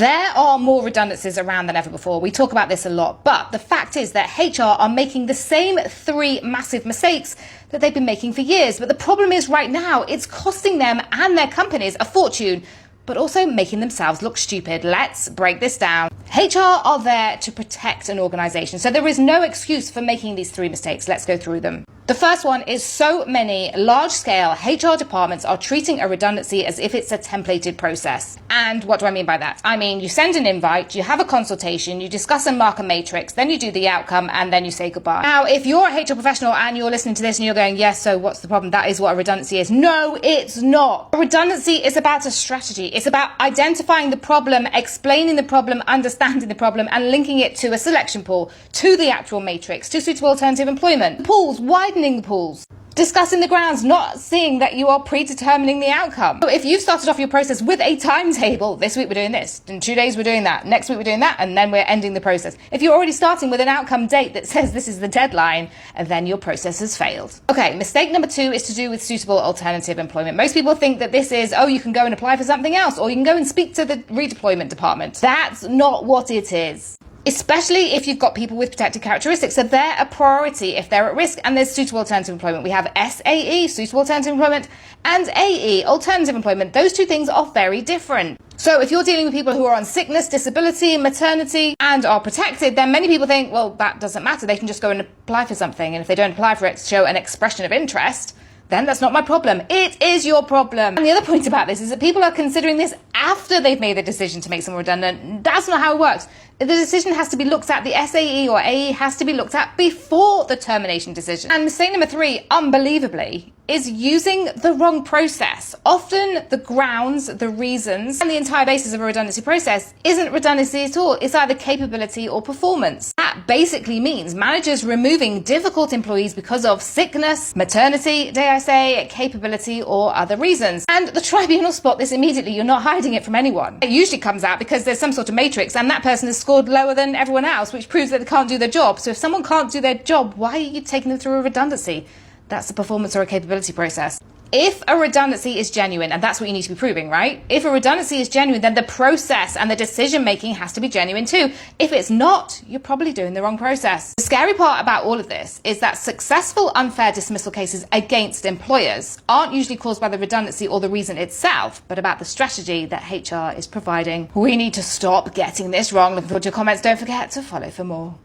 There are more redundancies around than ever before. We talk about this a lot, but the fact is that HR are making the same 3 massive mistakes that they've been making for years. But the problem is right now, it's costing them and their companies a fortune, but also making themselves look stupid. Let's break this down. HR are there to protect an organization, so there is no excuse for making these 3 mistakes. Let's go through them. The first one is so many large-scale HR departments are treating a redundancy as if it's a templated process. And what do I mean by that? I mean, you send an invite, you have a consultation, you discuss and mark a matrix, then you do the outcome, and then you say goodbye. Now, if you're a HR professional and you're listening to this and you're going, yes, so what's the problem? That is what a redundancy is. No, it's not. A redundancy is about a strategy. It's about identifying the problem, explaining the problem, understanding the problem, and linking it to a selection pool, to the actual matrix, to suitable alternative employment. Pools, widening the pools. Discussing the grounds, not seeing that you are predetermining the outcome. So if you've started off your process with a timetable, this week we're doing this, in 2 days we're doing that, next week we're doing that, and then we're ending the process. If you're already starting with an outcome date that says this is the deadline, and then your process has failed. Okay, mistake number 2 is to do with suitable alternative employment. Most people think that this is, oh, you can go and apply for something else, or you can go and speak to the redeployment department. That's not what it is. Especially if you've got people with protected characteristics. So they're a priority if they're at risk, and there's suitable alternative employment. We have SAE, suitable alternative employment, and AE, alternative employment. Those 2 things are very different. So if you're dealing with people who are on sickness, disability, maternity, and are protected, then many people think, well, that doesn't matter. They can just go and apply for something. And if they don't apply for it, show an expression of interest, then that's not my problem. It is your problem. And the other point about this is that people are considering this after they've made the decision to make someone redundant. That's not how it works. The decision has to be looked at, the SAE or AE has to be looked at before the termination decision. And mistake number 3, unbelievably, is using the wrong process. Often the grounds, the reasons, and the entire basis of a redundancy process isn't redundancy at all. It's either capability or performance. That basically means managers removing difficult employees because of sickness, maternity, dare I say, capability, or other reasons. And the tribunal spot this immediately. You're not hiding it from anyone. It usually comes out because there's some sort of matrix and that person has scored lower than everyone else, which proves that they can't do their job. So if someone can't do their job, why are you taking them through a redundancy? That's a performance or a capability process. If a redundancy is genuine, and that's what you need to be proving, right? If a redundancy is genuine, then the process and the decision making has to be genuine too. If it's not, you're probably doing the wrong process. The scary part about all of this is that successful unfair dismissal cases against employers aren't usually caused by the redundancy or the reason itself, but about the strategy that HR is providing. We need to stop getting this wrong. Look forward to your comments. Don't forget to follow for more.